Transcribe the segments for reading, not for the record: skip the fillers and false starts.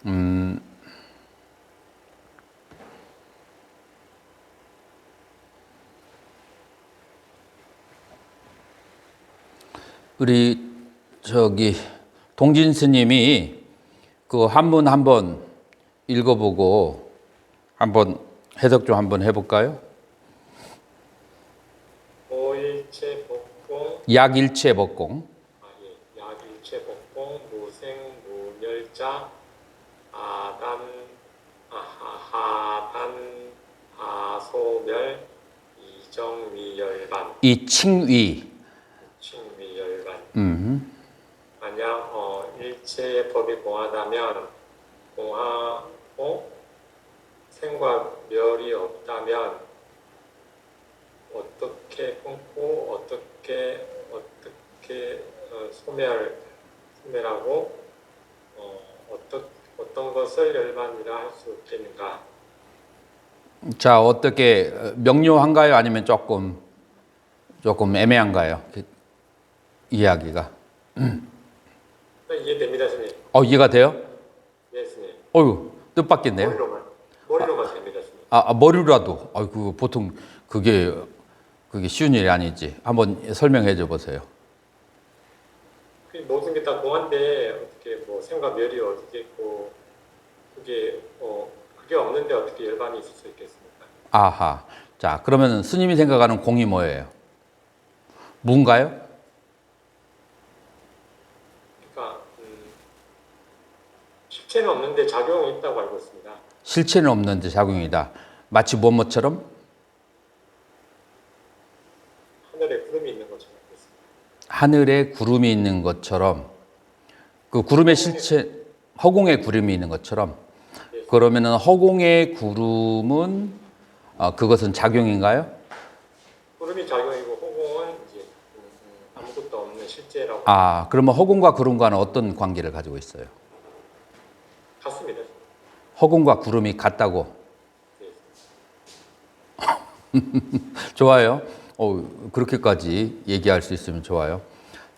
음, 우리 동진 스님이 그 한문 한번 읽어보고 한번 해석 좀 한번 해볼까요? 오일체복공 약일체복공 약일체복공 무생무멸자 하단 하소멸 이정위열반 이칭위 칭위열반 만약 일체의 법이 공하다면 공하고 생과 멸이 없다면 어떻게 끊고 어떻게 소멸하고 어떤 것을 열반이라 할 수 있겠는가? 자, 어떻게 명료한가요? 아니면 조금 애매한가요? 이야기가. 이해됩니다, 스님. 이해가 돼요? 네, 스님. 어유, 뜻밖이네요. 머리로만 됩니다, 스님. 머리라도. 아이고, 보통 그게 쉬운 일이 아니지. 한번 설명해 줘 보세요. 모든 게 다 공한데 어떻게 뭐 생과 멸이 어떻게 있고 그게 없는데 어떻게 열반이 있을 수 있겠습니까? 아하. 자, 그러면 스님이 생각하는 공이 뭐예요? 무인가요? 그러니까 실체는 없는데 작용이 있다고 알고 있습니다. 실체는 없는데 작용이다. 마치 뭐처럼? 하늘에 구름이 있는 것처럼 알고 있습니다. 하늘에 구름이 있는 것처럼, 그 구름의 실체, 허공에 구름이 있는 것처럼. 그러면은 허공의 구름은 그것은 작용인가요? 구름이 작용이고 허공은 이제 아무것도 없는 실제라고. 그러면 허공과 구름과는 어떤 관계를 가지고 있어요? 같습니다. 허공과 구름이 같다고? 네. 좋아요. 그렇게까지 얘기할 수 있으면 좋아요.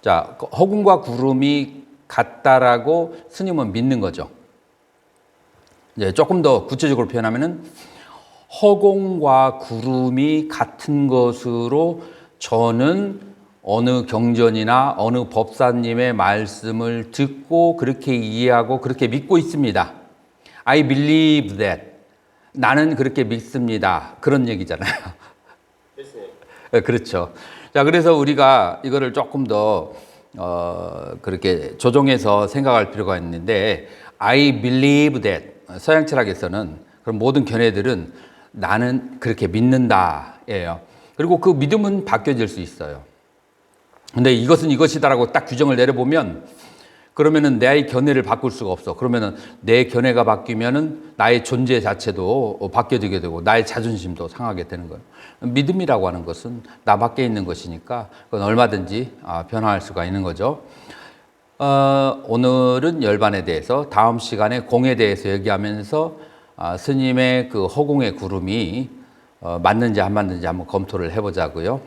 자, 허공과 구름이 같다라고 스님은 믿는 거죠. 이제 조금 더 구체적으로 표현하면은 허공과 구름이 같은 것으로 저는 어느 경전이나 어느 법사님의 말씀을 듣고 그렇게 이해하고 그렇게 믿고 있습니다. I believe that. 나는 그렇게 믿습니다. 그런 얘기잖아요. 네, 그렇죠. 자, 그래서 우리가 이거를 조금 더 그렇게 조정해서 생각할 필요가 있는데 I believe that. 서양 철학에서는 그럼 모든 견해들은 나는 그렇게 믿는다예요. 그리고 그 믿음은 바뀌어질 수 있어요. 근데 이것은 이것이다라고 딱 규정을 내려보면 그러면은 나의 견해를 바꿀 수가 없어. 그러면은 내 견해가 바뀌면은 나의 존재 자체도 바뀌어지게 되고 나의 자존심도 상하게 되는 거예요. 믿음이라고 하는 것은 나 밖에 있는 것이니까 그건 얼마든지 변화할 수가 있는 거죠. 오늘은 열반에 대해서, 다음 시간에 공에 대해서 얘기하면서 스님의 그 허공의 구름이 맞는지 안 맞는지 한번 검토를 해보자고요.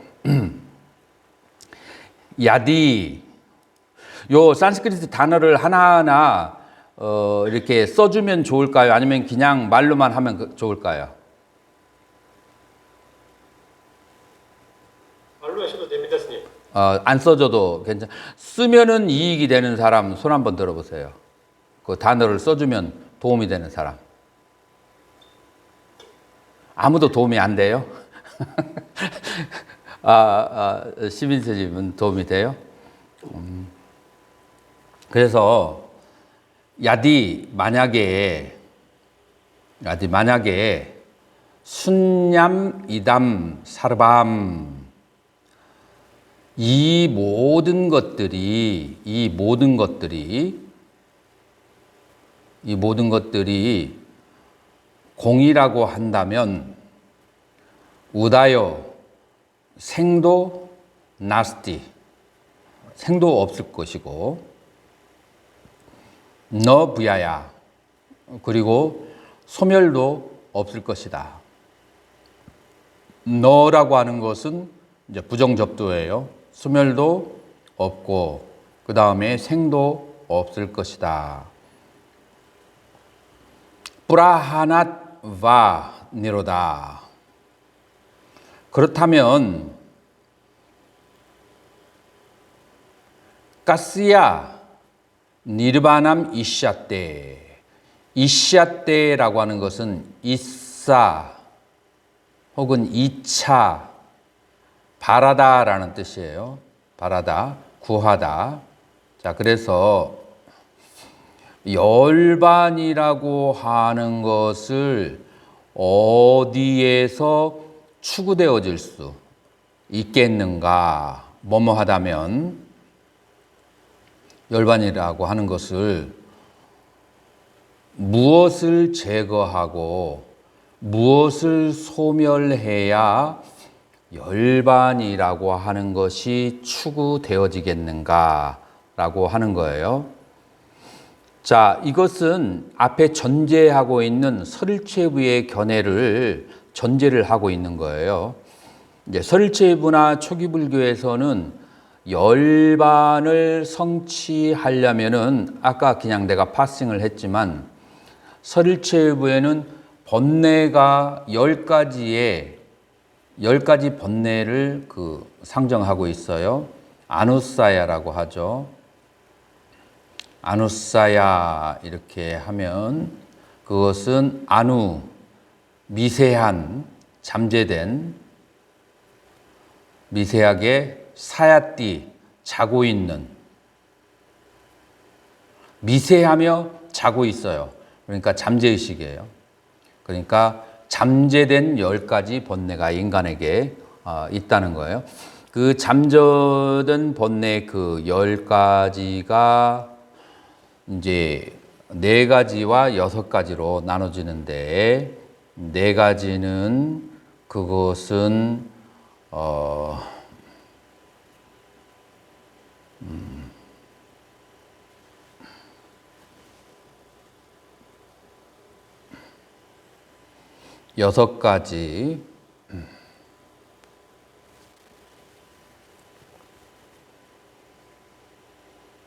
야디, 요 산스크리트 단어를 하나하나 이렇게 써주면 좋을까요? 아니면 그냥 말로만 하면 좋을까요? 말로 하셔도 됩니다, 스님. 안 써줘도 괜찮아. 쓰면은 이익이 되는 사람 손 한번 들어보세요. 그 단어를 써주면 도움이 되는 사람. 아무도 도움이 안 돼요? 시민스님은 도움이 돼요? 그래서 만약에 순냠 이담 사르밤 이 모든 것들이 공이라고 한다면 우다요 생도 나스티 생도 없을 것이고 너 부야야 그리고 소멸도 없을 것이다. 너라고 하는 것은 이제 부정접두예요. 소멸도 없고 그 다음에 생도 없을 것이다. 프라하낫 와 니로다. 그렇다면 가스야 니르바남 이샤떼. 이샤떼라고 하는 것은 이사 혹은 이차 바라다라는 뜻이에요. 바라다, 구하다. 자, 그래서 열반이라고 하는 것을 어디에서 추구되어질 수 있겠는가? 뭐뭐 하다면 열반이라고 하는 것을 무엇을 제거하고 무엇을 소멸해야 열반이라고 하는 것이 추구되어지겠는가라고 하는 거예요. 자, 이것은 앞에 전제하고 있는 설일체부의 견해를 전제를 하고 있는 거예요. 이제 설일체부나 초기불교에서는 열반을 성취하려면은 아까 그냥 내가 파싱을 했지만 설일체부에는 번뇌가 10가지 번뇌를 상정하고 있어요. 아누사야라고 하죠. 아누사야 이렇게 하면 그것은 아누, 미세한, 잠재된, 미세하게 사야띠, 자고 있는, 미세하며 자고 있어요. 그러니까 잠재의식이에요. 그러니까 잠재된 10가지 번뇌가 인간에게 있다는 거예요. 그 잠재된 번뇌 그 10가지가 이제 4가지와 6가지로 나눠지는데 4가지는 그것은 여섯 가지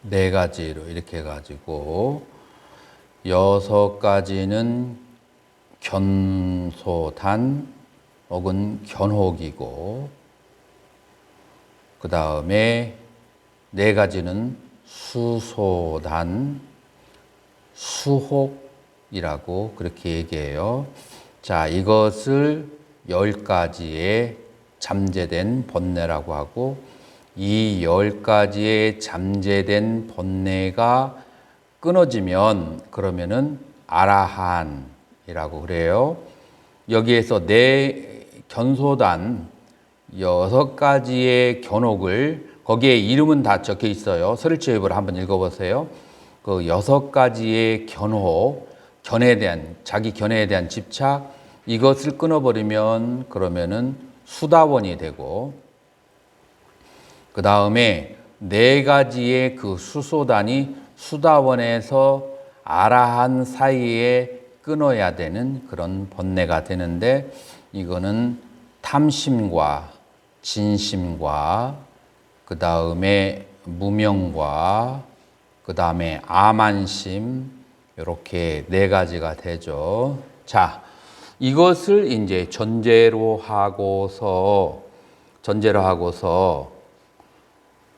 네 가지로 이렇게 해가지고 6가지는 견소단 혹은 견혹이고 그 다음에 4가지는 수소단, 수혹이라고 그렇게 얘기해요. 자, 이것을 10가지의 잠재된 번뇌라고 하고 이 10가지의 잠재된 번뇌가 끊어지면 그러면은 아라한이라고 그래요. 여기에서 견소단 6가지의 견혹을 거기에 이름은 다 적혀 있어요. 설일체입을 한번 읽어보세요. 그 6가지의 견혹, 견해에 대한 자기 견해에 대한 집착 이것을 끊어버리면 그러면은 수다원이 되고 그 다음에 4가지의 그 수소단이 수다원에서 아라한 사이에 끊어야 되는 그런 번뇌가 되는데 이거는 탐심과 진심과 그 다음에 무명과 그 다음에 아만심 이렇게 4가지가 되죠. 자, 이것을 이제 전제로 하고서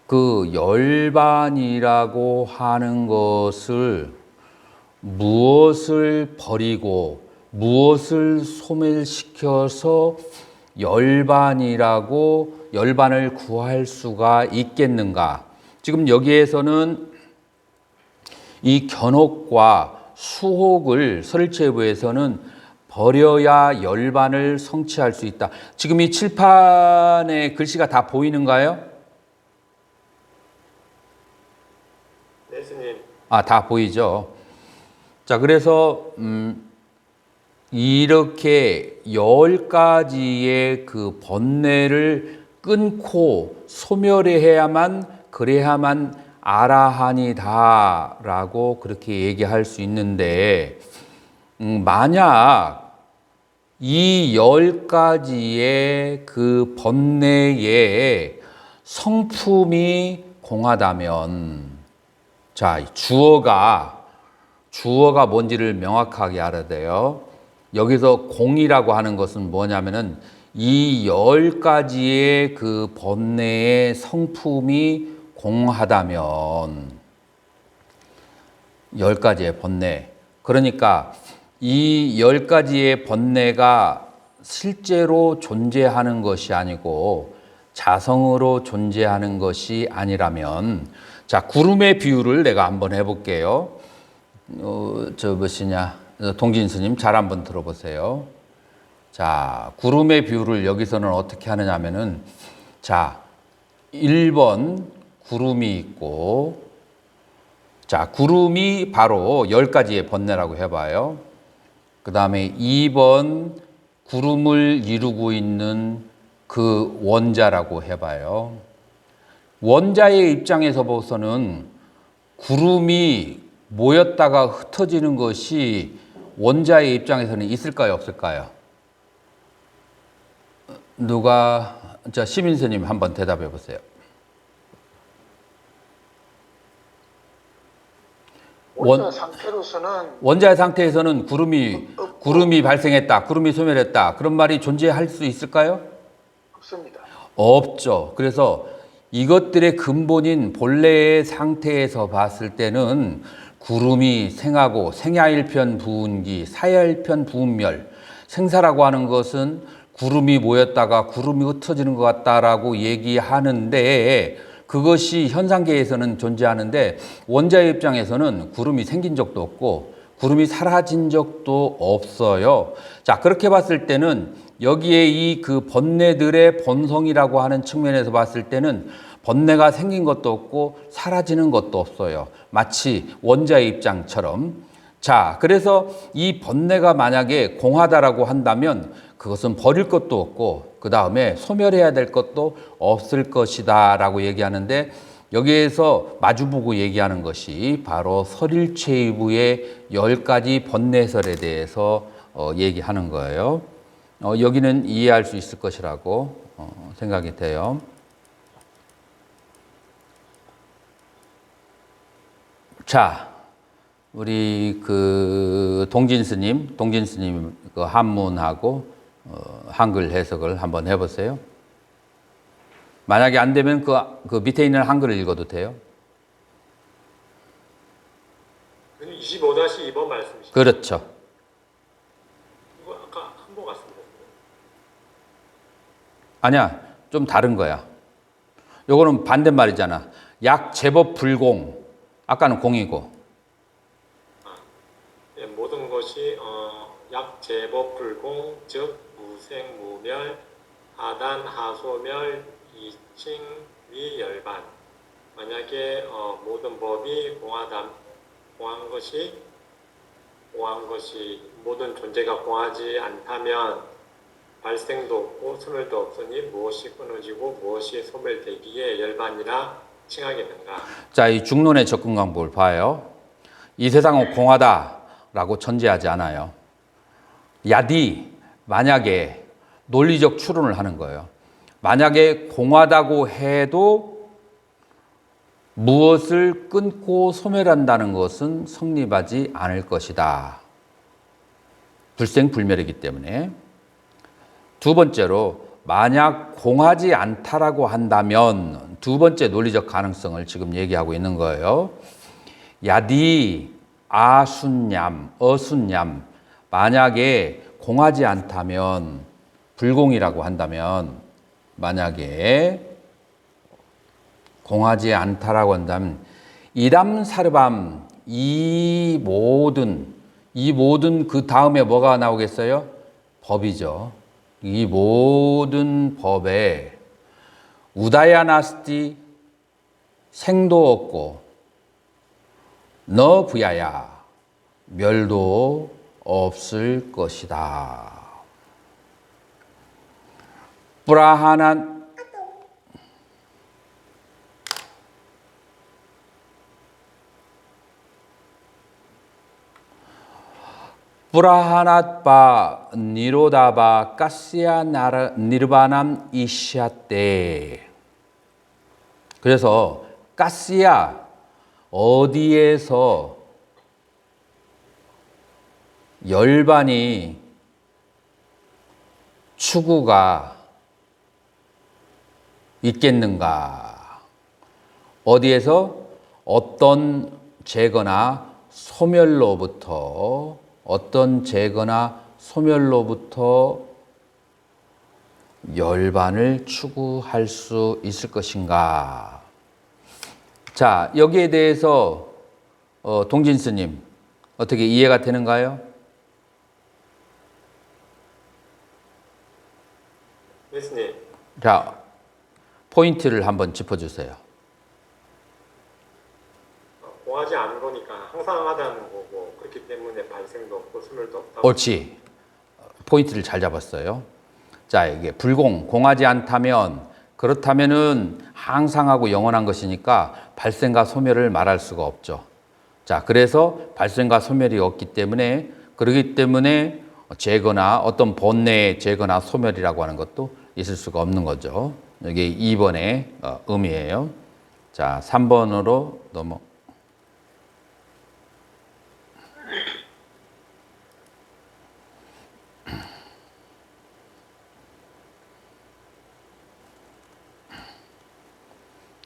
그 열반이라고 하는 것을 무엇을 버리고 무엇을 소멸시켜서 열반을 구할 수가 있겠는가? 지금 여기에서는 이 견혹과 수혹을 설일체부에서는 버려야 열반을 성취할 수 있다. 지금 이 칠판에 글씨가 다 보이는가요? 네, 스님. 다 보이죠. 자, 그래서 이렇게 10가지의 그 번뇌를 끊고 소멸해야만 그래야만 아라한이다라고 그렇게 얘기할 수 있는데 만약 이 10가지의 그 번뇌의 성품이 공하다면 자, 주어가 주어가 뭔지를 명확하게 알아야 돼요. 여기서 공이라고 하는 것은 뭐냐면은 이 10가지의 그 번뇌의 성품이 공하다면 10가지의 번뇌. 그러니까 이 10가지의 번뇌가 실제로 존재하는 것이 아니고 자성으로 존재하는 것이 아니라면, 자, 구름의 비유를 내가 한번 해볼게요. 동진 스님 잘 한번 들어보세요. 자, 구름의 비유를 여기서는 어떻게 하느냐 하면은, 자, 1번 구름이 있고, 자, 구름이 바로 10가지의 번뇌라고 해봐요. 그 다음에 2번 구름을 이루고 있는 그 원자라고 해봐요. 원자의 입장에서 보고서는 구름이 모였다가 흩어지는 것이 원자의 입장에서는 있을까요, 없을까요? 자, 시민스님 한번 대답해 보세요. 원자의 상태에서는 구름이 발생했다, 구름이 소멸했다, 그런 말이 존재할 수 있을까요? 없습니다. 없죠. 그래서 이것들의 근본인 본래의 상태에서 봤을 때는 구름이 생하고 생야일편 부운기, 사야일편 부운멸, 생사라고 하는 것은 구름이 모였다가 구름이 흩어지는 것 같다라고 얘기하는데, 그것이 현상계에서는 존재하는데 원자의 입장에서는 구름이 생긴 적도 없고 구름이 사라진 적도 없어요. 자, 그렇게 봤을 때는 여기에 이 그 번뇌들의 본성이라고 하는 측면에서 봤을 때는 번뇌가 생긴 것도 없고 사라지는 것도 없어요. 마치 원자의 입장처럼. 자, 그래서 이 번뇌가 만약에 공하다라고 한다면 그것은 버릴 것도 없고 그 다음에 소멸해야 될 것도 없을 것이다 라고 얘기하는데, 여기에서 마주보고 얘기하는 것이 바로 설일체의부의 10가지 번뇌설에 대해서 얘기하는 거예요. 여기는 이해할 수 있을 것이라고 생각이 돼요. 자, 우리 그 동진 스님 그 한문하고 한글 해석을 한번 해보세요. 만약에 안 되면 그 밑에 있는 한글을 읽어도 돼요. 25-2번 말씀이시죠? 그렇죠. 이거 아까 한번 같습니다. 아니야, 좀 다른 거야. 요거는 반대말이잖아. 약 제법 불공. 아까는 공이고. 예, 모든 것이 약 제법 불공, 즉 무생 무멸, 하단 하소멸, 이칭 위열반. 만약에 모든 법이 공한 것이 모든 존재가 공하지 않다면 발생도 없고 소멸도 없으니 무엇이 끊어지고 무엇이 소멸되기에 열반이라 칭하겠는가. 자, 이 중론의 접근 방법을 봐요. 이 세상은 공하다라고 전제하지 않아요. 야디, 만약에 논리적 추론을 하는 거예요. 만약에 공하다고 해도 무엇을 끊고 소멸한다는 것은 성립하지 않을 것이다. 불생불멸이기 때문에. 두 번째로, 만약 공하지 않다라고 한다면 두 번째 논리적 가능성을 지금 얘기하고 있는 거예요. 야디, 아순냠, 어순냠. 만약에 공하지 않다면, 불공이라고 한다면, 만약에 공하지 않다라고 한다면, 이담사르밤, 이 모든 그 다음에 뭐가 나오겠어요? 법이죠. 이 모든 법에 우다야나스티, 생도 없고 너 부야야, 멸도 없을 것이다. 브라하낫바 니로다바 까시야 니르바남 이샤떼. 그래서 까시야, 어디에서 열반이 추구가 있겠는가? 어디에서 어떤 재거나 소멸로부터 열반을 추구할 수 있을 것인가? 자, 여기에 대해서 동진 스님 어떻게 이해가 되는가요? 예수님, 자, 포인트를 한번 짚어주세요. 공하지 않은 거니까 항상 하다는 거고 그렇기 때문에 발생도 없고 소멸도 없다고. 옳지. 포인트를 잘 잡았어요. 자, 이게 불공, 공하지 않다면, 그렇다면은 항상하고 영원한 것이니까 발생과 소멸을 말할 수가 없죠. 자, 그래서 발생과 소멸이 없기 때문에, 그러기 때문에 재거나 어떤 본내의 재거나 소멸이라고 하는 것도 있을 수가 없는 거죠. 이게 2번의 의미예요. 자, 3번으로 넘어.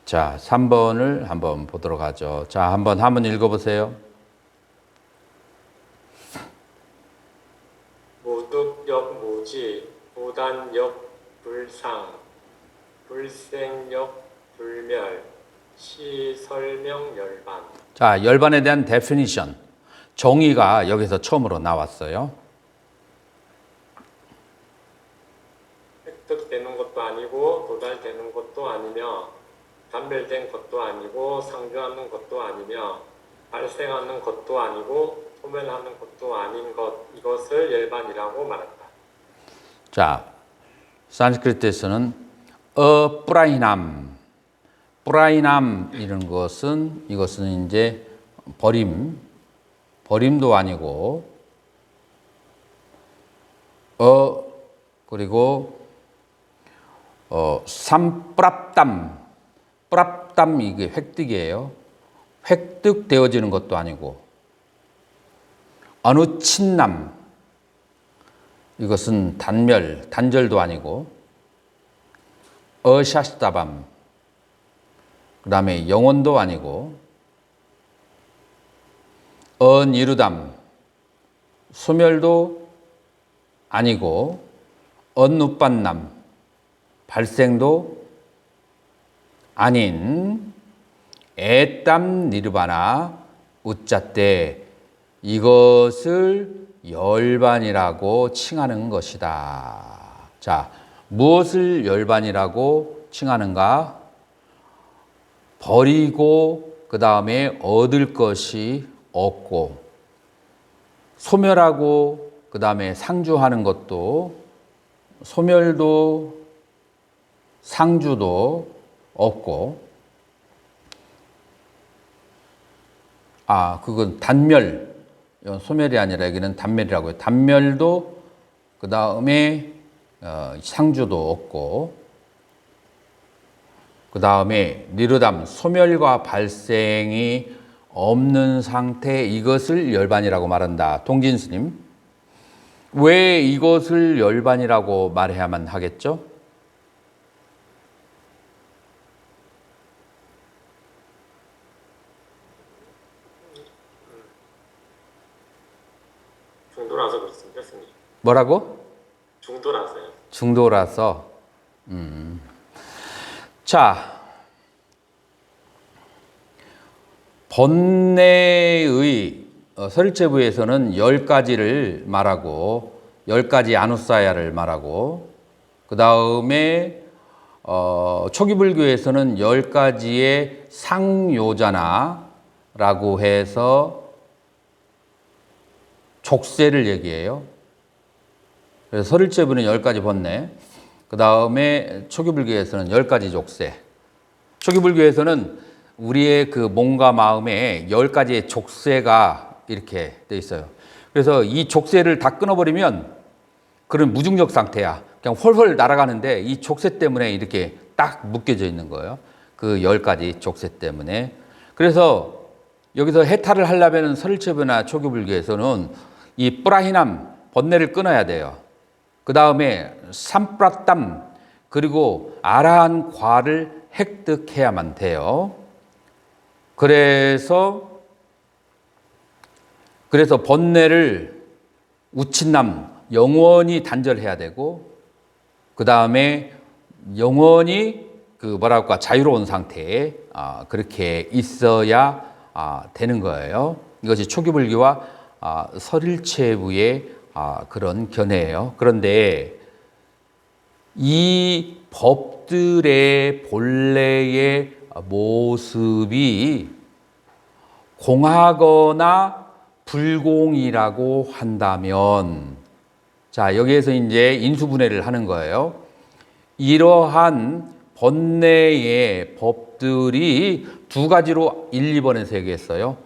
자, 3번을 한번 보도록 하죠. 자, 한번 읽어보세요. 무득역 무지, 무단역 불상, 불생역 불멸, 시설명 열반. 자, 열반에 대한 definition, 정의가 여기서 처음으로 나왔어요. 획득되는 것도 아니고 도달되는 것도 아니며 단멸된 것도 아니고 상주하는 것도 아니며 발생하는 것도 아니고 소멸하는 것도 아닌 것, 이것을 열반이라고 말한다. 자, 산스크리트에서는 뿌라이남 이런 것은, 이것은 이제 버림도 아니고, 그리고 뿌랍담 이게 획득이에요. 획득되어지는 것도 아니고, 어누친남 이것은 단절도 아니고, 어샤스다밤 그 다음에 영혼도 아니고, 어니루담 소멸도 아니고, 언누빤남 발생도 아닌 에땀 니르바나 우짜떼, 이것을 열반이라고 칭하는 것이다. 자, 무엇을 열반이라고 칭하는가? 버리고 그 다음에 얻을 것이 없고, 소멸하고 그 다음에 상주하는 것도, 소멸도 상주도 없고, 그건 단멸, 소멸이 아니라 여기는 단멸이라고 해요. 단멸도 그 다음에 상주도 없고, 그 다음에 니르담, 소멸과 발생이 없는 상태, 이것을 열반이라고 말한다. 동진 스님, 왜 이것을 열반이라고 말해야만 하겠죠? 중도라서 그렇습니다, 스님. 뭐라고? 중도라서요. 중도라서. 자, 본내의 설제부에서는 10가지를 말하고, 10가지 아누사야를 말하고, 그 다음에 초기불교에서는 10가지의 상요자나라고 해서 족쇄를 얘기해요. 그래서 설일제부는 10가지 번뇌, 그 다음에 초기불교에서는 10가지 족쇄. 초기불교에서는 우리의 그 몸과 마음에 10가지의 족쇄가 이렇게 돼 있어요. 그래서 이 족쇄를 다 끊어버리면 그런 무중력 상태야. 그냥 홀홀 날아가는데 이 족쇄 때문에 이렇게 딱 묶여져 있는 거예요. 그 10가지 족쇄 때문에. 그래서 여기서 해탈을 하려면 설일체부나 초기불교에서는 이 뿌라히남 번뇌를 끊어야 돼요. 그 다음에 삼프라땀 그리고 아라한 과를 획득해야만 돼요. 그래서 번뇌를 우친남 영원히 단절해야 되고 그 다음에 영원히 자유로운 상태에 그렇게 있어야 되는 거예요. 이것이 초기불교와 설일체부의 그런 견해예요. 그런데 이 법들의 본래의 모습이 공하거나 불공이라고 한다면, 자, 여기에서 이제 인수분해를 하는 거예요. 이러한 번뇌의 법들이 두 가지로 1, 2번에서 얘기했어요.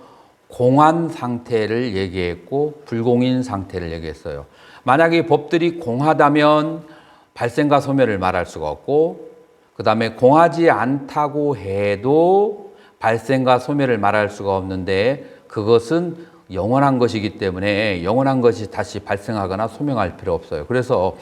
공한 상태를 얘기했고 불공인 상태를 얘기했어요. 만약에 법들이 공하다면 발생과 소멸을 말할 수가 없고, 그 다음에 공하지 않다고 해도 발생과 소멸을 말할 수가 없는데, 그것은 영원한 것이기 때문에 영원한 것이 다시 발생하거나 소멸할 필요 없어요. 그래서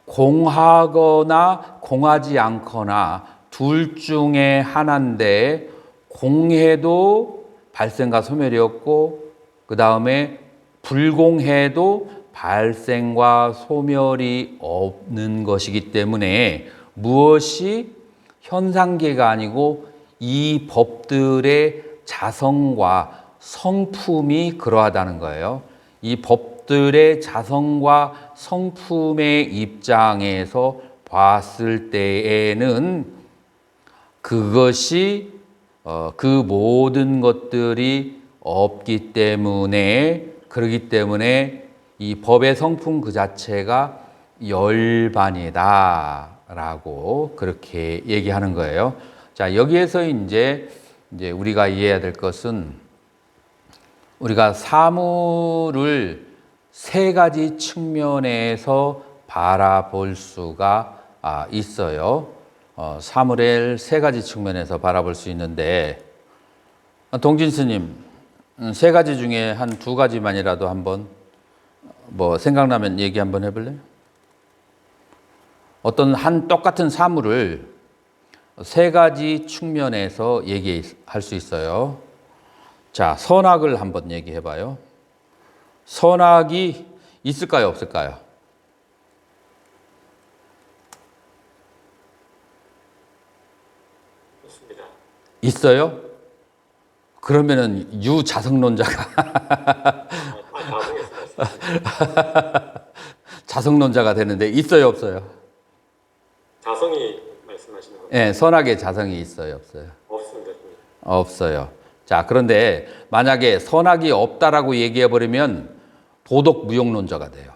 공하거나 공하지 않거나 둘 중에 하나인데, 공해도 발생과 소멸이 없고 그 다음에 불공해도 발생과 소멸이 없는 것이기 때문에 무엇이 현상계가 아니고 이 법들의 자성과 성품이 그러하다는 거예요. 이 법들의 자성과 성품의 입장에서 봤을 때에는 그것이 그 모든 것들이 없기 때문에, 그렇기 때문에 이 법의 성품 그 자체가 열반이다라고 그렇게 얘기하는 거예요. 자, 여기에서 이제 우리가 이해해야 될 것은, 우리가 사물을 세 가지 측면에서 바라볼 수가 있어요. 사물을 세 가지 측면에서 바라볼 수 있는데, 동진 스님, 세 가지 중에 한 두 가지만이라도 한번 생각나면 얘기 한번 해볼래요? 어떤 한 똑같은 사물을 세 가지 측면에서 얘기할 수 있어요. 자, 선악을 한번 얘기해봐요. 선악이 있을까요, 없을까요? 있습니다. 있어요? 그러면은 유자성론자가 자성론자가 되는데, 있어요, 없어요? 자성이 말씀하시는 거죠? 네, 선악의 자성이 있어요, 없어요? 없습니다. 없어요. 자, 그런데 만약에 선악이 없다라고 얘기해버리면 도덕무용론자가 돼요.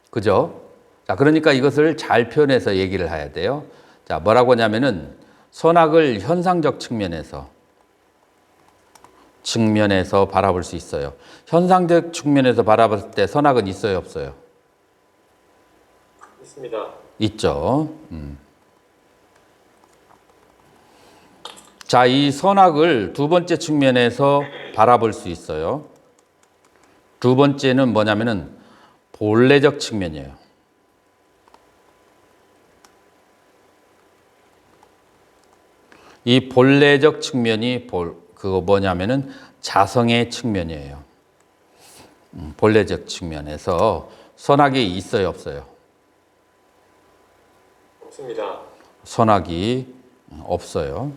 그죠? 자, 그러니까 이것을 잘 표현해서 얘기를 해야 돼요. 자, 뭐라고 하냐면은 선악을 현상적 측면에서 바라볼 수 있어요. 현상적 측면에서 바라봤을 때 선악은 있어요, 없어요? 있습니다. 있죠. 자, 이 선악을 두 번째 측면에서 바라볼 수 있어요. 두 번째는 뭐냐면은 본래적 측면이에요. 이 본래적 측면이 그거 뭐냐면은 자성의 측면이에요. 본래적 측면에서 선악이 있어요, 없어요? 없습니다. 선악이 없어요.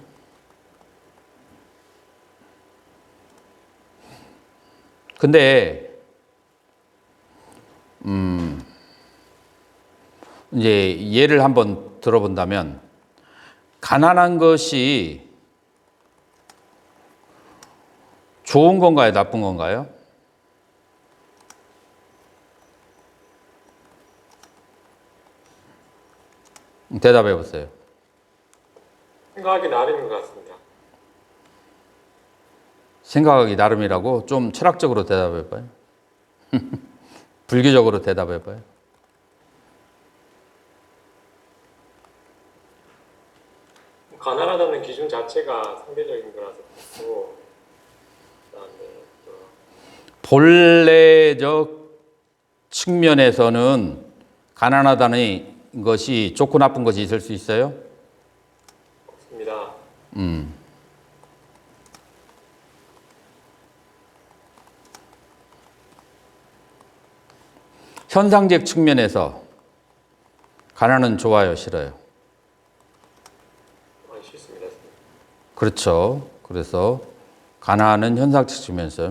근데 이제 예를 한번 들어본다면, 가난한 것이 좋은 건가요, 나쁜 건가요? 대답해 보세요. 생각하기 나름인 것 같습니다. 생각하기 나름이라고? 좀 철학적으로 대답해 봐요. 불교적으로 대답해 봐요. 가난하다는 기준 자체가 상대적인 거라서 그렇고, 그다음에 본래적 측면에서는 가난하다는 것이 좋고 나쁜 것이 있을 수 있어요? 없습니다. 현상적 측면에서 가난은 좋아요, 싫어요? 싫습니다. 그렇죠. 그래서 가난은 현상적 측면에서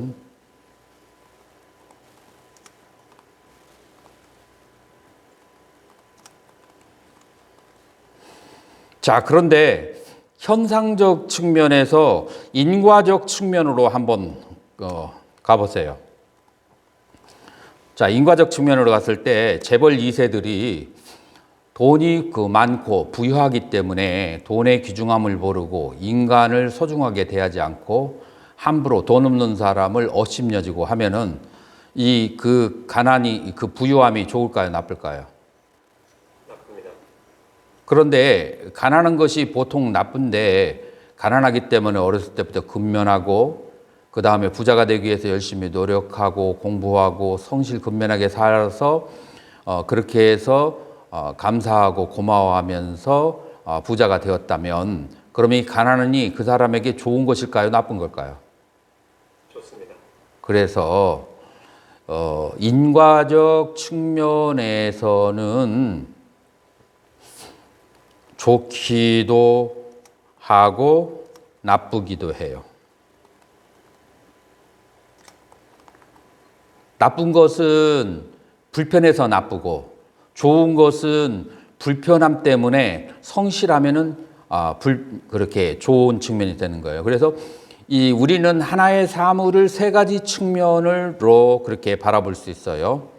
자, 그런데 현상적 측면에서 인과적 측면으로 한번 가보세요. 자, 인과적 측면으로 갔을 때 재벌 2세들이 돈이 많고 부유하기 때문에 돈의 귀중함을 모르고 인간을 소중하게 대하지 않고 함부로 돈 없는 사람을 업심여지고 하면은 가난이 부유함이 좋을까요, 나쁠까요? 나쁩니다. 그런데 가난한 것이 보통 나쁜데 가난하기 때문에 어렸을 때부터 근면하고 그 다음에 부자가 되기 위해서 열심히 노력하고 공부하고 성실 근면하게 살아서 그렇게 해서 감사하고 고마워하면서 부자가 되었다면 그러면 이 가난이 그 사람에게 좋은 것일까요? 나쁜 걸까요? 좋습니다. 그래서 인과적 측면에서는 좋기도 하고 나쁘기도 해요. 나쁜 것은 불편해서 나쁘고 좋은 것은 불편함 때문에 성실하면은 그렇게 좋은 측면이 되는 거예요. 그래서 우리는 하나의 사물을 세 가지 측면으로 그렇게 바라볼 수 있어요.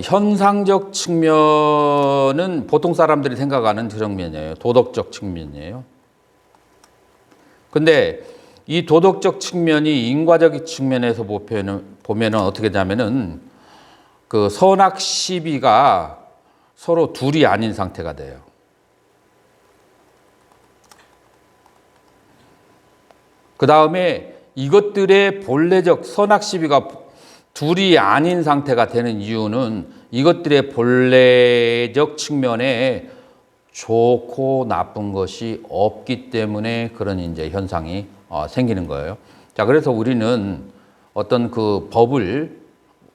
현상적 측면은 보통 사람들이 생각하는 측면이에요. 도덕적 측면이에요. 근데 이 도덕적 측면이 인과적 측면에서 보면은 어떻게 되냐면은 선악 시비가 서로 둘이 아닌 상태가 돼요. 그 다음에 이것들의 본래적 선악 시비가 둘이 아닌 상태가 되는 이유는 이것들의 본래적 측면에 좋고 나쁜 것이 없기 때문에 그런 이제 현상이 생기는 거예요. 자, 그래서 우리는 어떤 법을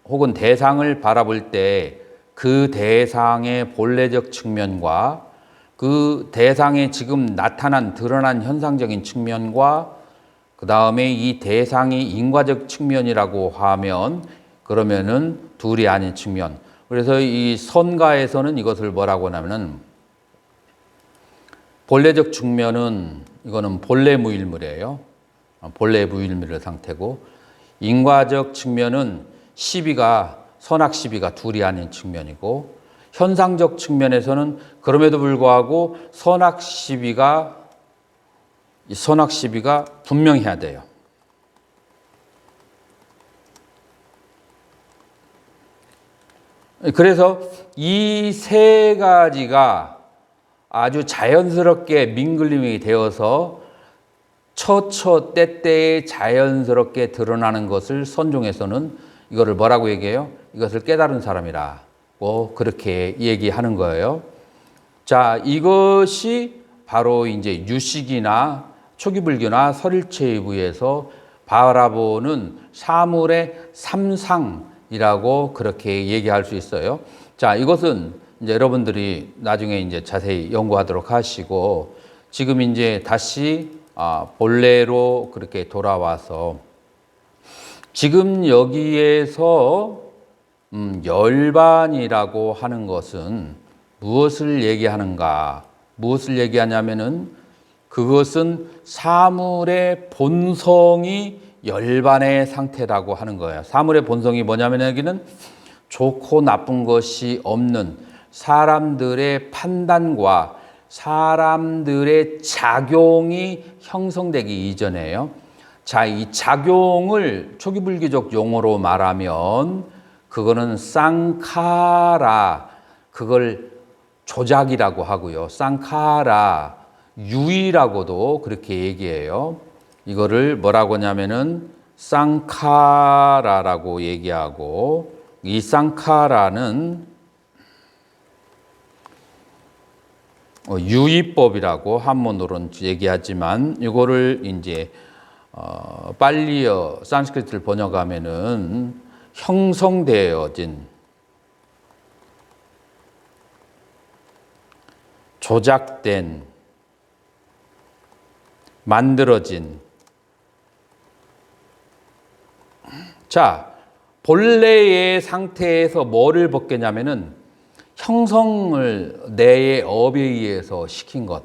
혹은 대상을 바라볼 때 그 대상의 본래적 측면과 그 대상에 지금 드러난 현상적인 측면과 그 다음에 이 대상이 인과적 측면이라고 하면 그러면은 둘이 아닌 측면. 그래서 이 선가에서는 이것을 뭐라고 하냐면은 본래적 측면은 이거는 본래 무일물이에요. 본래 무일물의 상태고 인과적 측면은 선악 시비가 둘이 아닌 측면이고 현상적 측면에서는 그럼에도 불구하고 선악 시비가 분명해야 돼요. 그래서 이 세 가지가 아주 자연스럽게 민글림이 되어서 때때에 자연스럽게 드러나는 것을 선종에서는 이거를 뭐라고 얘기해요? 이것을 깨달은 사람이라고 그렇게 얘기하는 거예요. 자, 이것이 바로 이제 유식이나 초기불교나 설일체의부에서 바라보는 사물의 삼상이라고 그렇게 얘기할 수 있어요. 자, 이것은 이제 여러분들이 나중에 이제 자세히 연구하도록 하시고 지금 이제 다시 본래로 그렇게 돌아와서 지금 여기에서 열반이라고 하는 것은 무엇을 얘기하는가? 무엇을 얘기하냐면은 그것은 사물의 본성이 열반의 상태라고 하는 거예요. 사물의 본성이 뭐냐면 여기는 좋고 나쁜 것이 없는 사람들의 판단과 사람들의 작용이 형성되기 이전에요. 자, 이 작용을 초기불교적 용어로 말하면 그거는 쌍카라, 그걸 조작이라고 하고요. 쌍카라, 유의라고도 그렇게 얘기해요. 이거를 뭐라고 하냐면은 쌍카라라고 얘기하고 이 쌍카라는 유의법이라고 한문으로는 얘기하지만 이거를 이제 빨리어 산스크리트를 번역하면은 형성되어진, 조작된, 만들어진. 자, 본래의 상태에서 뭐를 벗겠냐면은 형성을 내의 업에 의해서 시킨 것.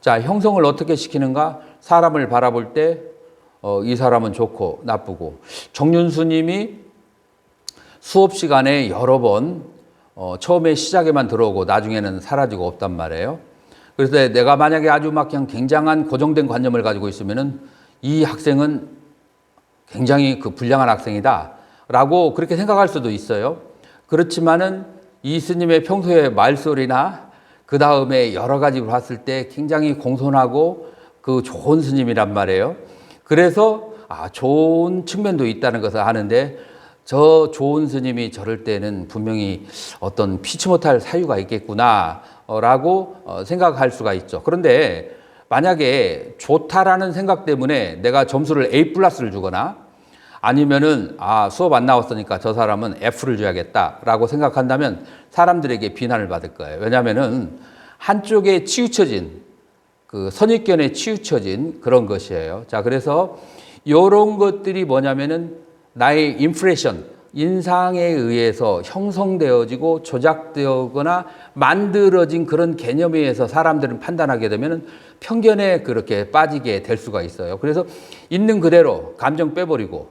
자, 형성을 어떻게 시키는가? 사람을 바라볼 때 이 사람은 좋고 나쁘고. 정윤수님이 수업 시간에 여러 번 처음에 시작에만 들어오고 나중에는 사라지고 없단 말이에요. 그래서 내가 만약에 아주 막 그냥 굉장한 고정된 관념을 가지고 있으면은 이 학생은 굉장히 그 불량한 학생이다 라고 그렇게 생각할 수도 있어요. 그렇지만은 이 스님의 평소의 말소리나 그 다음에 여러 가지 봤을 때 굉장히 공손하고 그 좋은 스님이란 말이에요. 그래서 좋은 측면도 있다는 것을 아는데 저 좋은 스님이 저럴 때는 분명히 어떤 피치 못할 사유가 있겠구나 라고 생각할 수가 있죠. 그런데 만약에 좋다라는 생각 때문에 내가 점수를 A 플러스를 주거나 아니면은 수업 안 나왔으니까 저 사람은 F를 줘야겠다라고 생각한다면 사람들에게 비난을 받을 거예요. 왜냐하면은 한쪽에 치우쳐진 그 선입견에 치우쳐진 그런 것이에요. 자, 그래서 이런 것들이 뭐냐면은 나의 인프레션, 인상에 의해서 형성되어지고 조작되거나 만들어진 그런 개념에 의해서 사람들은 판단하게 되면은 편견에 그렇게 빠지게 될 수가 있어요. 그래서 있는 그대로 감정 빼버리고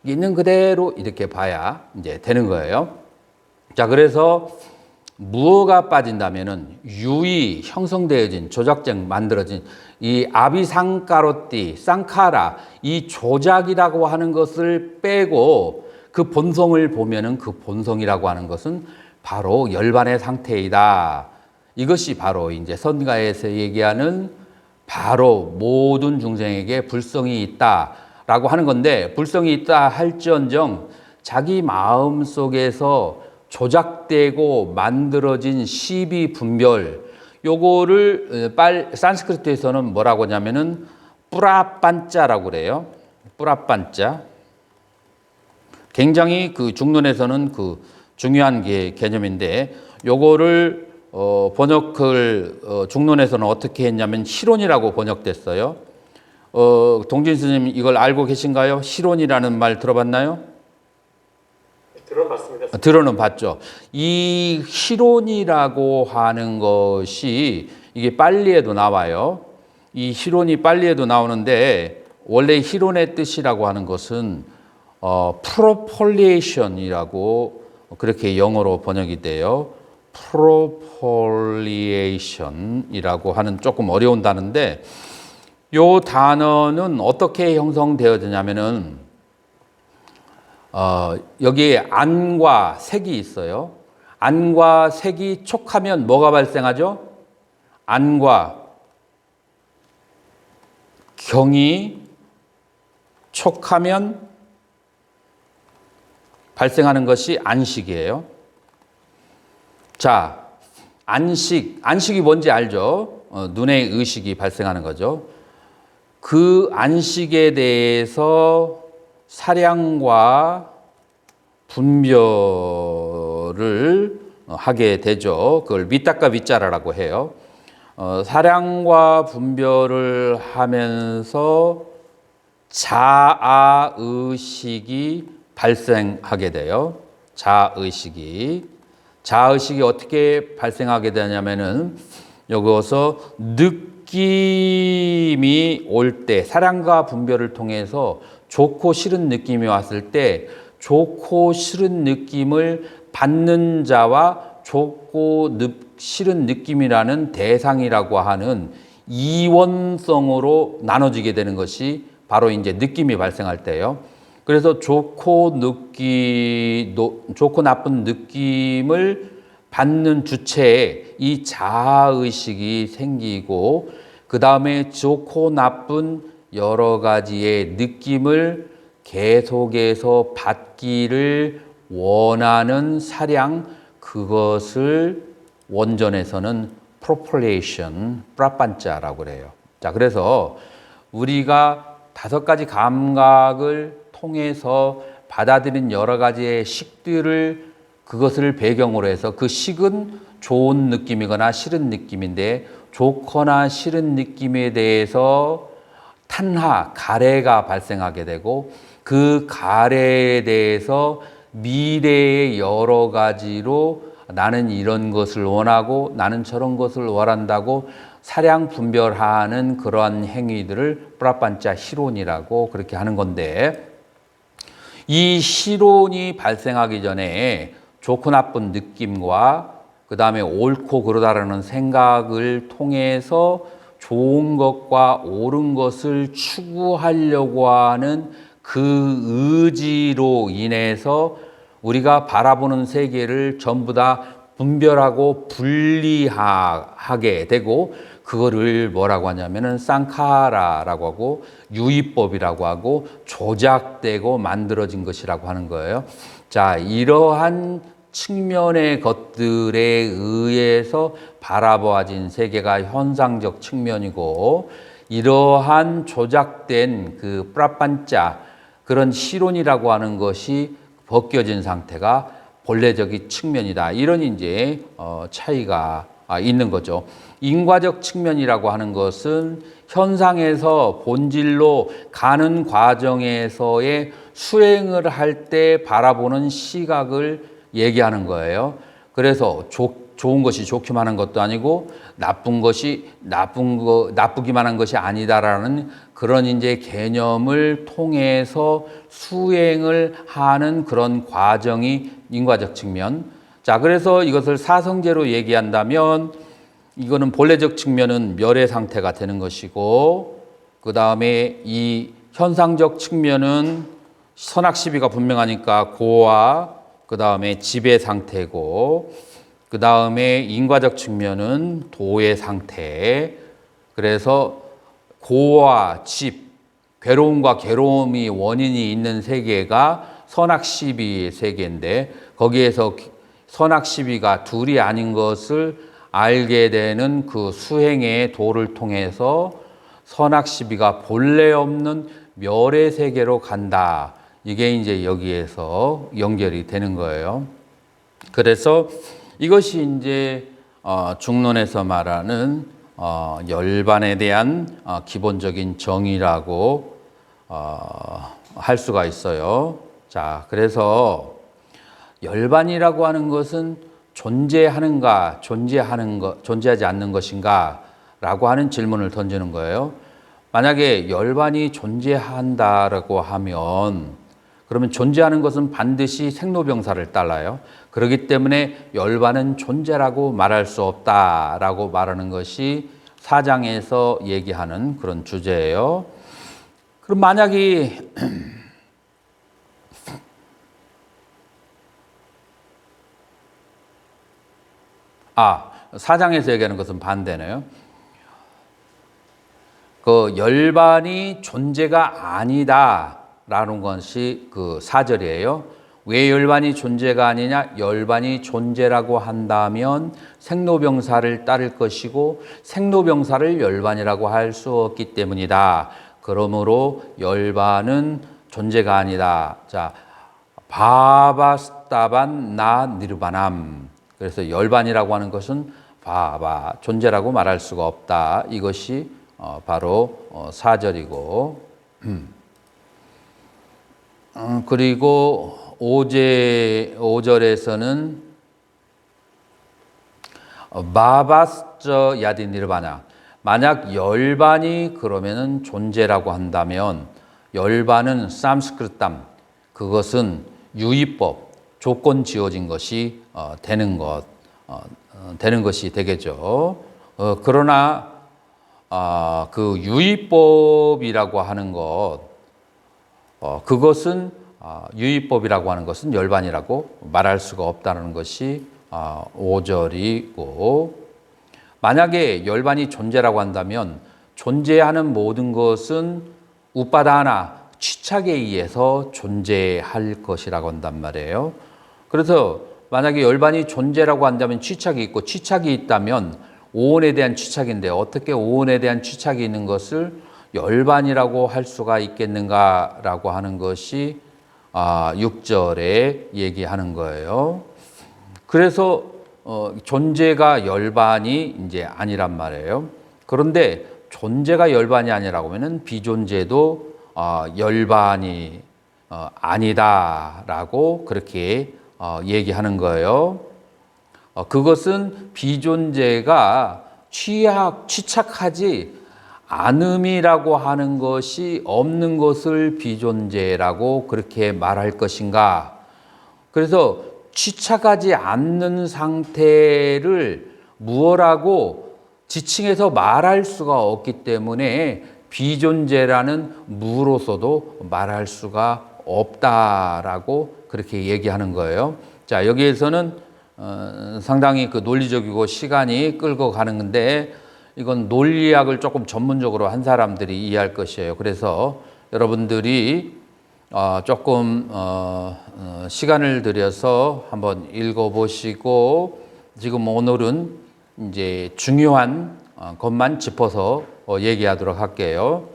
있는 그대로 이렇게 봐야 이제 되는 거예요. 자, 그래서 무어가 빠진다면은 유의 형성되어진 조작적 만들어진 이 아비상카로띠 쌍카라 이 조작이라고 하는 것을 빼고 그 본성을 보면은 그 본성이라고 하는 것은 바로 열반의 상태이다. 이것이 바로 이제 선가에서 얘기하는 바로 모든 중생에게 불성이 있다라고 하는 건데, 불성이 있다 할지언정 자기 마음 속에서 조작되고 만들어진 시비 분별, 요거를 산스크리트에서는 뭐라고 하냐면은 뿌라빤자라고 그래요. 뿌라빤자. 굉장히 그 중론에서는 그 중요한 개념인데, 요거를 번역을 중론에서는 어떻게 했냐면 실론이라고 번역됐어요. 동진 스님 이걸 알고 계신가요? 실론이라는 말 들어봤나요? 들어봤습니다. 들어는 봤죠. 이 희론이라고 하는 것이 이게 빨리에도 나와요. 이 희론이 빨리에도 나오는데 원래 희론의 뜻이라고 하는 것은 propagation이라고 그렇게 영어로 번역이 돼요. propagation이라고 하는 조금 어려운 단어인데 이 단어는 어떻게 형성되어지냐면은 여기에 안과 색이 있어요. 안과 색이 촉하면 뭐가 발생하죠? 안과 경이 촉하면 발생하는 것이 안식이에요. 자, 안식이 뭔지 알죠? 눈의 의식이 발생하는 거죠. 그 안식에 대해서 사량과 분별을 하게 되죠. 그걸 미타카 위짜라라고 해요. 사량과 분별을 하면서 자아의식이 발생하게 돼요. 자아의식이 어떻게 발생하게 되냐면은 여기서 느낌이 올 때, 사량과 분별을 통해서 좋고 싫은 느낌이 왔을 때 좋고 싫은 느낌을 받는 자와 좋고 싫은 느낌이라는 대상이라고 하는 이원성으로 나눠지게 되는 것이 바로 이제 느낌이 발생할 때예요. 그래서 좋고 나쁜 느낌을 받는 주체에 이 자아의식이 생기고 그 다음에 좋고 나쁜 여러 가지의 느낌을 계속해서 받기를 원하는 사량, 그것을 원전에서는 propagation, 프라판자라고 그래요. 자, 그래서 우리가 5가지 감각을 통해서 받아들인 여러 가지의 식들을 그것을 배경으로 해서 그 식은 좋은 느낌이거나 싫은 느낌인데 좋거나 싫은 느낌에 대해서 탄하, 가래가 발생하게 되고 그 가래에 대해서 미래의 여러 가지로 나는 이런 것을 원하고 나는 저런 것을 원한다고 사량 분별하는 그러한 행위들을 프라판자 희론이라고 그렇게 하는 건데, 이 희론이 발생하기 전에 좋고 나쁜 느낌과 그 다음에 옳고 그르다라는 생각을 통해서 좋은 것과 옳은 것을 추구하려고 하는 그 의지로 인해서 우리가 바라보는 세계를 전부 다 분별하고 분리하게 되고, 그거를 뭐라고 하냐면은 쌍카라라고 하고 유의법이라고 하고 조작되고 만들어진 것이라고 하는 거예요. 자, 이러한 측면의 것들에 의해서 바라보아진 세계가 현상적 측면이고, 이러한 조작된 그 프라판자, 그런 실론이라고 하는 것이 벗겨진 상태가 본래적인 측면이다. 이런 이제 차이가 있는 거죠. 인과적 측면이라고 하는 것은 현상에서 본질로 가는 과정에서의 수행을 할 때 바라보는 시각을 얘기하는 거예요. 그래서 좋은 것이 좋기만 한 것도 아니고 나쁜 것이 나쁘기만 한 것이 아니다라는 그런 이제 개념을 통해서 수행을 하는 그런 과정이 인과적 측면. 자, 그래서 이것을 사성제로 얘기한다면 이거는 본래적 측면은 멸의 상태가 되는 것이고, 그 다음에 이 현상적 측면은 선악시비가 분명하니까 고와 그 다음에 집의 상태고, 그 다음에 인과적 측면은 도의 상태. 그래서 고와 집, 괴로움과 괴로움이 원인이 있는 세계가 선악시비의 세계인데, 거기에서 선악시비가 둘이 아닌 것을 알게 되는 그 수행의 도를 통해서 선악시비가 본래 없는 멸의 세계로 간다. 이게 이제 여기에서 연결이 되는 거예요. 그래서 이것이 이제 중론에서 말하는 열반에 대한 기본적인 정의라고 할 수가 있어요. 자, 그래서 열반이라고 하는 것은 존재하는가, 존재하지 않는 것인가 라고 하는 질문을 던지는 거예요. 만약에 열반이 존재한다라고 하면, 그러면 존재하는 것은 반드시 생로병사를 따라요. 그렇기 때문에 열반은 존재라고 말할 수 없다라고 말하는 것이 사장에서 얘기하는 그런 주제예요. 그럼 만약에 사장에서 얘기하는 것은 반대네요. 그 열반이 존재가 아니다라는 것이 그 4절이에요. 왜 열반이 존재가 아니냐? 열반이 존재라고 한다면 생로병사를 따를 것이고 생로병사를 열반이라고 할 수 없기 때문이다. 그러므로 열반은 존재가 아니다. 자, 바바스타반 나 니르바남. 그래서 열반이라고 하는 것은 존재라고 말할 수가 없다. 이것이 바로 4절이고, 그리고 5절에서는 바바스저 야디 니르바나. 만약 열반이 그러면은 존재라고 한다면 열반은 삼스크르담, 그것은 유의법, 조건 지어진 것이 되는 것이 되겠죠. 그러나 그 유의법이라고 하는 것, 그것은 유의법이라고 하는 것은 열반이라고 말할 수가 없다는 것이 5절이고, 만약에 열반이 존재라고 한다면 존재하는 모든 것은 우빠다나 취착에 의해서 존재할 것이라고 한단 말이에요. 그래서 만약에 열반이 존재라고 한다면 취착이 있고 취착이 있다면 오온에 대한 취착인데 어떻게 오온에 대한 취착이 있는 것을 열반이라고 할 수가 있겠는가라고 하는 것이 6절에 얘기하는 거예요. 그래서 존재가 열반이 이제 아니란 말이에요. 그런데 존재가 열반이 아니라고 하면은 비존재도 열반이 아니다라고 그렇게 얘기하는 거예요. 그것은 비존재가 취착하지 않음이라고 하는 것이 없는 것을 비존재라고 그렇게 말할 것인가. 그래서 취착하지 않는 상태를 무엇라고 지칭해서 말할 수가 없기 때문에 비존재라는 무로서도 말할 수가 없다라고 그렇게 얘기하는 거예요. 자, 여기에서는 상당히 그 논리적이고 시간이 끌고 가는 건데 이건 논리학을 조금 전문적으로 한 사람들이 이해할 것이에요. 그래서 여러분들이 조금 시간을 들여서 한번 읽어보시고 지금 오늘은 이제 중요한 것만 짚어서 얘기하도록 할게요.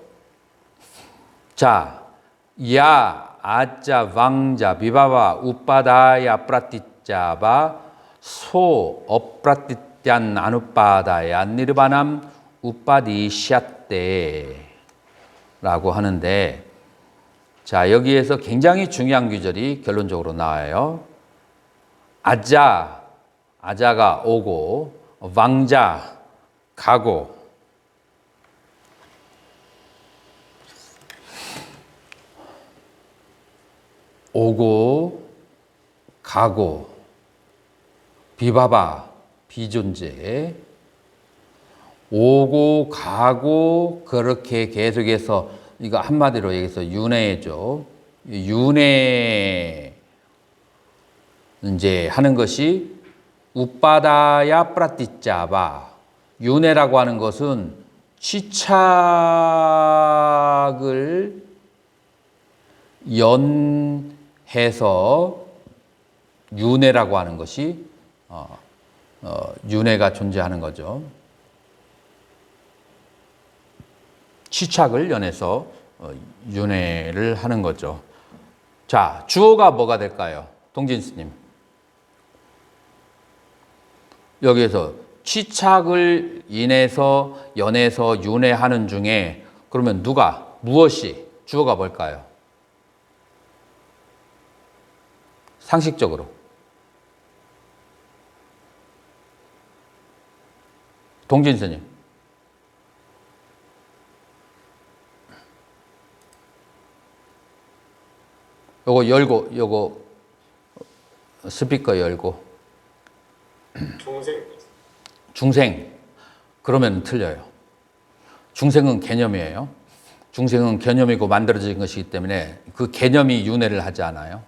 자, 야, 아자, 왕자, 비바바, 우빠다야, 프라티짜바, 소, 어프라티짠, 아누빠다야, 니르바남, 우빠디시아떼 라고 하는데 자, 여기에서 굉장히 중요한 구절이 결론적으로 나와요. 아자가 오고, 왕자, 가고. 오고, 가고, 비바바, 비존재. 오고, 가고, 그렇게 계속해서 이거 한마디로 얘기해서 윤회죠. 윤회 이제 하는 것이 우빠다야 프라티짜바. 윤회라고 하는 것은 취착을 연해서 윤회라고 하는 것이 윤회가 존재하는 거죠. 취착을 연해서 윤회를 하는 거죠. 자, 주어가 뭐가 될까요? 동진스님. 여기에서 취착을 인해서 연해서 윤회하는 중에 그러면 무엇이 주어가 뭘까요? 상식적으로. 동진스님. 요거 열고, 요거 스피커 열고. 중생. 그러면 틀려요. 중생은 개념이에요. 중생은 개념이고 만들어진 것이기 때문에 그 개념이 윤회를 하지 않아요.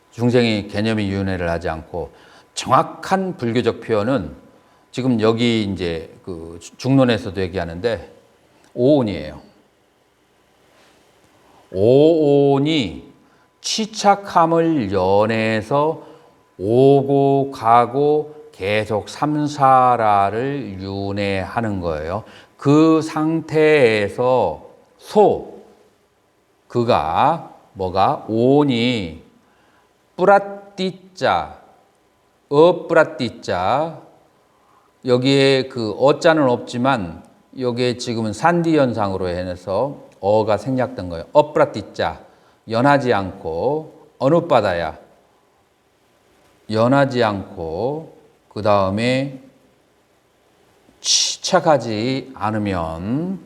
중생이 개념이 윤회를 하지 않고 정확한 불교적 표현은 지금 여기 이제 그 중론에서도 얘기하는데 오온이에요. 오온이 취착함을 연해서 오고 가고 계속 삼사라를 윤회하는 거예요. 그 상태에서 그가 뭐가 오온이 뿌라띠자, 뿌라띠자 여기에 그 어자는 없지만 여기에 지금은 산디 현상으로 해서 어가 생략된 거예요. 뿌라띠자 연하지 않고 어느 바다야 연하지 않고 그 다음에 취착하지 않으면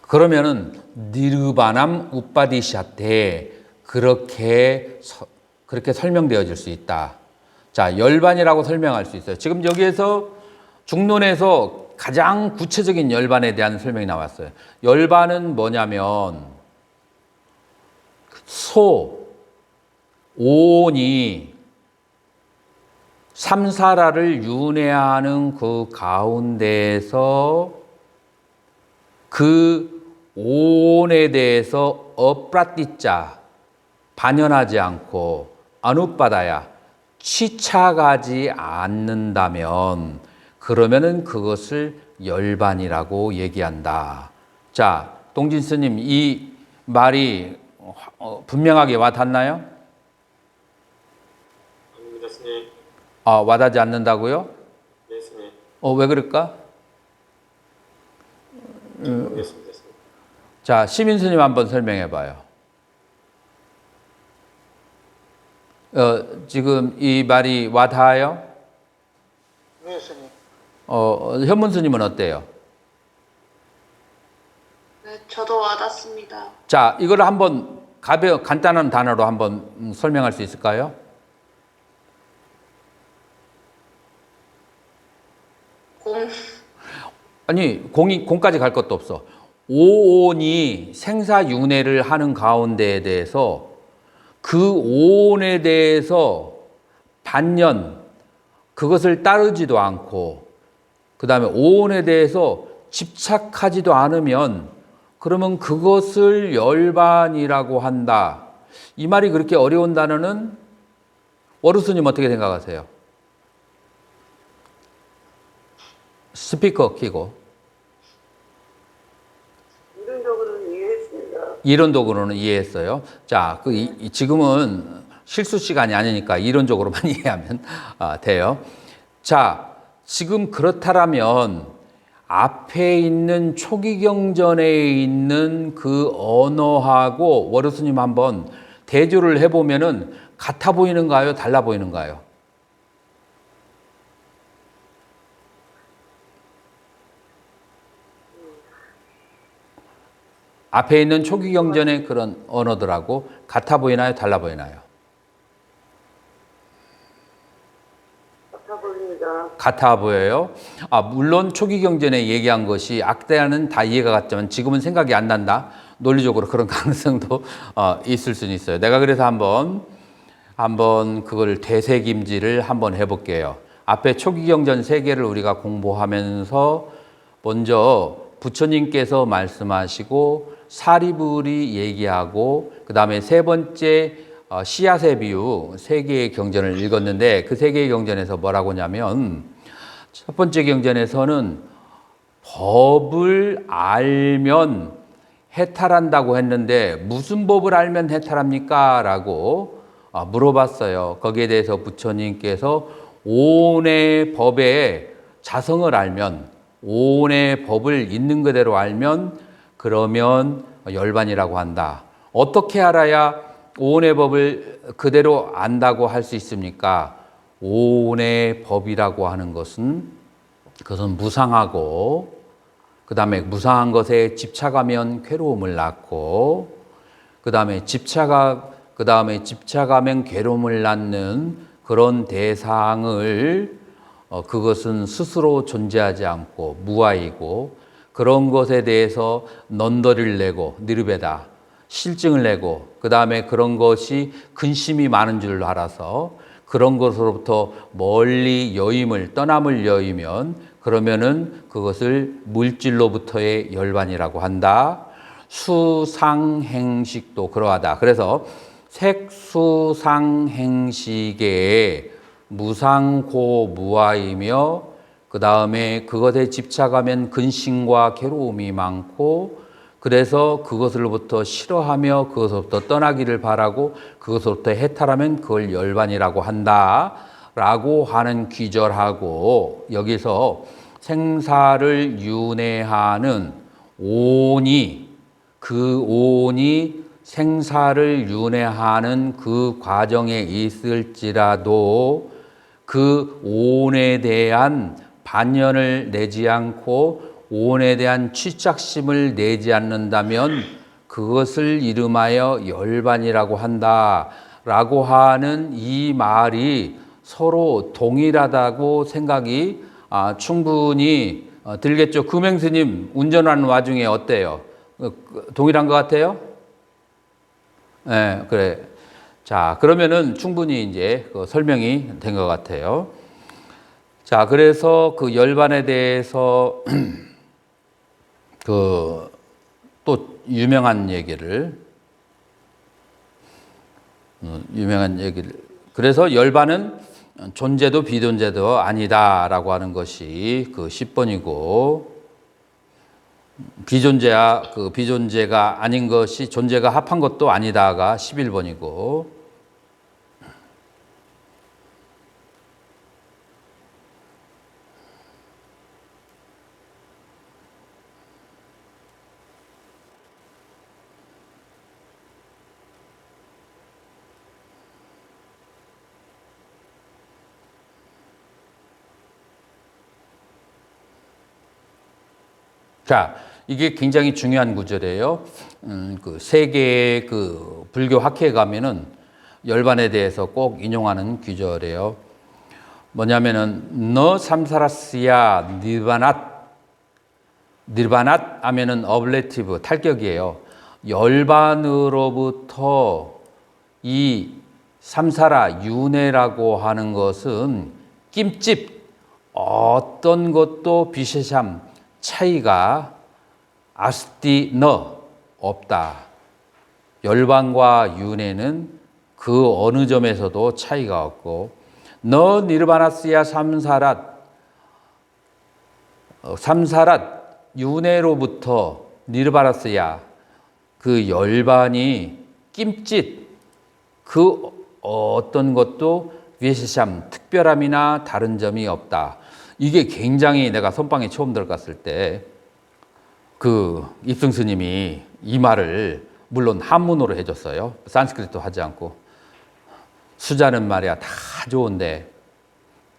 그러면은 니르바남 우빠디샤테 그렇게 설명되어질 수 있다. 자, 열반이라고 설명할 수 있어요. 지금 여기에서 중론에서 가장 구체적인 열반에 대한 설명이 나왔어요. 열반은 뭐냐면 오온이 삼사라를 윤회하는 그 가운데에서 그 오온에 대해서 어프라티자 반연하지 않고 안웃받아야 취착하지 않는다면 그러면은 그것을 열반이라고 얘기한다. 자, 동진 스님 이 말이 분명하게 와닿나요? 아닙니다, 스님. 와닿지 않는다고요? 네, 스님. 왜 그럴까? 모르겠습니다, 스님. 자, 시민 스님 한번 설명해 봐요. 지금 이 말이 와닿아요? 네, 스님. 현문 스님은 어때요? 네, 저도 와닿습니다. 자, 이걸 한번 간단한 단어로 한번 설명할 수 있을까요? 공, 아니, 공까지 갈 것도 없어. 오온이 생사윤회를 하는 가운데에 대해서 그 오온에 대해서 반년 그것을 따르지도 않고 그 다음에 오온에 대해서 집착하지도 않으면 그러면 그것을 열반이라고 한다. 이 말이 그렇게 어려운 단어는 워르스님 어떻게 생각하세요? 스피커 키고. 이론적으로는 이해했습니다. 이론적으로는 이해했어요. 자, 지금은 실수 시간이 아니니까 이론적으로만 이해하면 돼요. 자, 지금 그렇다면 앞에 있는 초기경전에 있는 그 언어하고 워르스님 한번 대조를 해보면은 같아 보이는가요? 달라 보이는가요? 앞에 있는 초기경전의 그런 언어들하고 같아 보이나요? 달라 보이나요? 같아 보입니다. 같아 보여요. 물론 초기경전에 얘기한 것이 악대하는 다 이해가 갔지만 지금은 생각이 안 난다. 논리적으로 그런 가능성도 있을 수는 있어요. 내가 그래서 한번 그걸 되새김질을 한번 해볼게요. 앞에 초기경전 세 개를 우리가 공부하면서 먼저 부처님께서 말씀하시고 사리불이 얘기하고 그 다음에 세 번째 씨앗의 비유 세 개의 경전을 읽었는데 그 세 개의 경전에서 뭐라고 하냐면 첫 번째 경전에서는 법을 알면 해탈한다고 했는데 무슨 법을 알면 해탈합니까? 라고 물어봤어요. 거기에 대해서 부처님께서 오온의 법의 자성을 알면 오온의 법을 있는 그대로 알면 그러면 열반이라고 한다. 어떻게 알아야 오온의 법을 그대로 안다고 할 수 있습니까? 오온의 법이라고 하는 것은 그것은 무상하고 그 다음에 무상한 것에 집착하면 괴로움을 낳고 그 다음에 집착하면 괴로움을 낳는 그런 대상을 그것은 스스로 존재하지 않고 무아이고 그런 것에 대해서 넌더리를 내고 니르베다 실증을 내고 그 다음에 그런 것이 근심이 많은 줄 알아서 그런 것으로부터 멀리 떠남을 여의면 그러면은 그것을 물질로부터의 열반이라고 한다. 수상행식도 그러하다. 그래서 색수상행식에 무상고 무아이며 그 다음에 그것에 집착하면 근심과 괴로움이 많고 그래서 그것으로부터 싫어하며 그것으로부터 떠나기를 바라고 그것으로부터 해탈하면 그걸 열반이라고 한다 라고 하는 귀절하고 여기서 생사를 윤회하는 오온이 그 오온이 생사를 윤회하는 그 과정에 있을지라도 그 오온에 대한 반연을 내지 않고 오온에 대한 취착심을 내지 않는다면 그것을 이름하여 열반이라고 한다라고 하는 이 말이 서로 동일하다고 생각이 충분히 들겠죠. 금행스님 운전하는 와중에 어때요? 동일한 것 같아요? 네, 그래. 자, 그러면은 충분히 이제 설명이 된 것 같아요. 자, 그래서 그 열반에 대해서 또 유명한 얘기를 그래서 열반은 존재도 비존재도 아니다라고 하는 것이 그 10번이고, 비존재가 아닌 것이 존재가 합한 것도 아니다가 11번이고, 자, 이게 굉장히 중요한 구절이에요. 그 세계의 그 불교 학회에 가면은 열반에 대해서 꼭 인용하는 구절이에요. 뭐냐면은 너 삼사라스야 니르바낫 하면은 어블레티브 탈격이에요. 열반으로부터 이 삼사라 윤회라고 하는 것은 낌집 어떤 것도 비셰샴 차이가 아스티 너 없다. 열반과 윤회는 그 어느 점에서도 차이가 없고, 너 니르바나스야 삼사랏 윤회로부터 니르바나스야 그 열반이 낌짓 그 어떤 것도 위에시샴 특별함이나 다른 점이 없다. 이게 굉장히 내가 선방에 처음 들어갔을 때 그 입승 스님이 이 말을 물론 한문으로 해줬어요. 산스크리트 하지 않고. 수자는 말이야 다 좋은데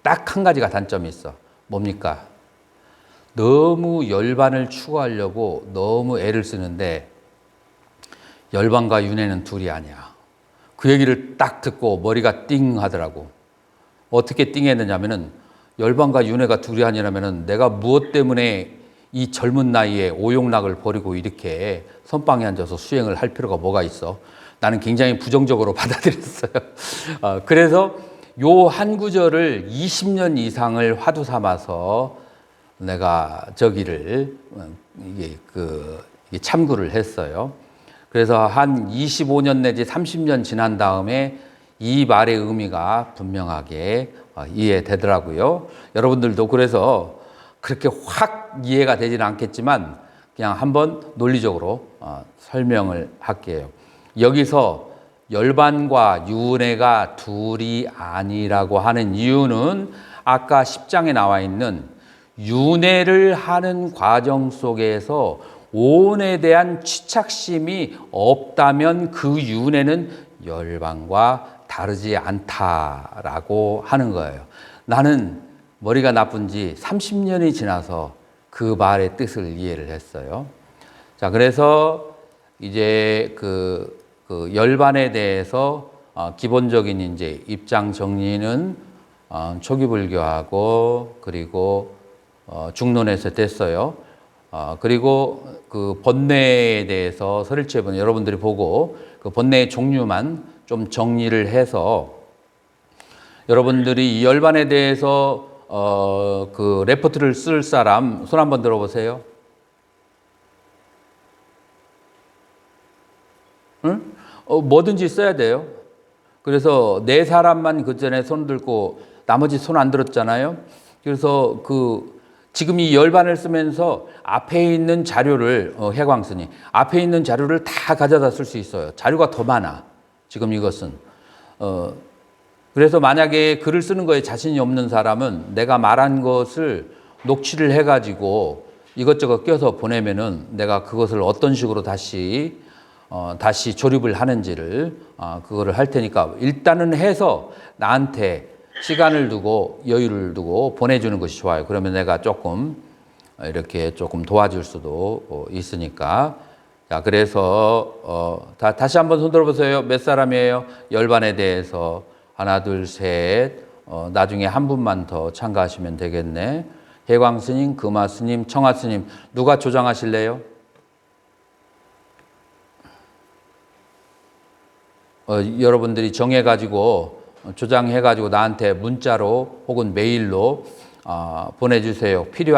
딱 한 가지가 단점이 있어. 뭡니까? 너무 열반을 추구하려고 너무 애를 쓰는데 열반과 윤회는 둘이 아니야. 그 얘기를 딱 듣고 머리가 띵 하더라고. 어떻게 띵했느냐면은 열반과 윤회가 둘이 아니라면은 내가 무엇 때문에 이 젊은 나이에 오용락을 버리고 이렇게 선방에 앉아서 수행을 할 필요가 뭐가 있어? 나는 굉장히 부정적으로 받아들였어요. 그래서 요 한 구절을 20년 이상을 화두 삼아서 내가 저기를 이게 참고를 했어요. 그래서 한 25년 내지 30년 지난 다음에 이 말의 의미가 분명하게 이해되더라고요. 여러분들도 그래서 그렇게 확 이해가 되지는 않겠지만 그냥 한번 논리적으로 설명을 할게요. 여기서 열반과 윤회가 둘이 아니라고 하는 이유는 아까 10장에 나와 있는 윤회를 하는 과정 속에서 오온에 대한 취착심이 없다면 그 윤회는 열반과 다르지 않다라고 하는 거예요. 나는 머리가 나쁜 지 30년이 지나서 그 말의 뜻을 이해를 했어요. 자, 그래서 이제 그 열반에 대해서 기본적인 이제 입장 정리는 초기불교하고 그리고 중론에서 됐어요. 그리고 그 번뇌에 대해서 설일체분 여러분들이 보고 그 번뇌의 종류만 좀 정리를 해서 여러분들이 이 열반에 대해서 그 레포트를 쓸 사람 손 한번 들어보세요. 응? 뭐든지 써야 돼요. 그래서 네 사람만 그 전에 손 들고 나머지 손 안 들었잖아요. 그래서 지금 이 열반을 쓰면서 앞에 있는 자료를 해광스님 앞에 있는 자료를 다 가져다 쓸 수 있어요. 자료가 더 많아. 지금 이것은 그래서 만약에 글을 쓰는 거에 자신이 없는 사람은 내가 말한 것을 녹취를 해가지고 이것저것 껴서 보내면은 내가 그것을 어떤 식으로 다시 조립을 하는지를 그거를 할 테니까 일단은 해서 나한테 시간을 두고 여유를 두고 보내주는 것이 좋아요. 그러면 내가 조금 이렇게 조금 도와줄 수도 있으니까. 자, 그래서 다시 한번 손 들어보세요. 몇 사람이에요? 열반에 대해서 하나, 둘, 셋. 나중에 한 분만 더 참가하시면 되겠네. 해광스님, 금화스님, 청화스님 누가 조장하실래요? 여러분들이 정해가지고 조장해가지고 나한테 문자로 혹은 메일로 보내주세요. 필요한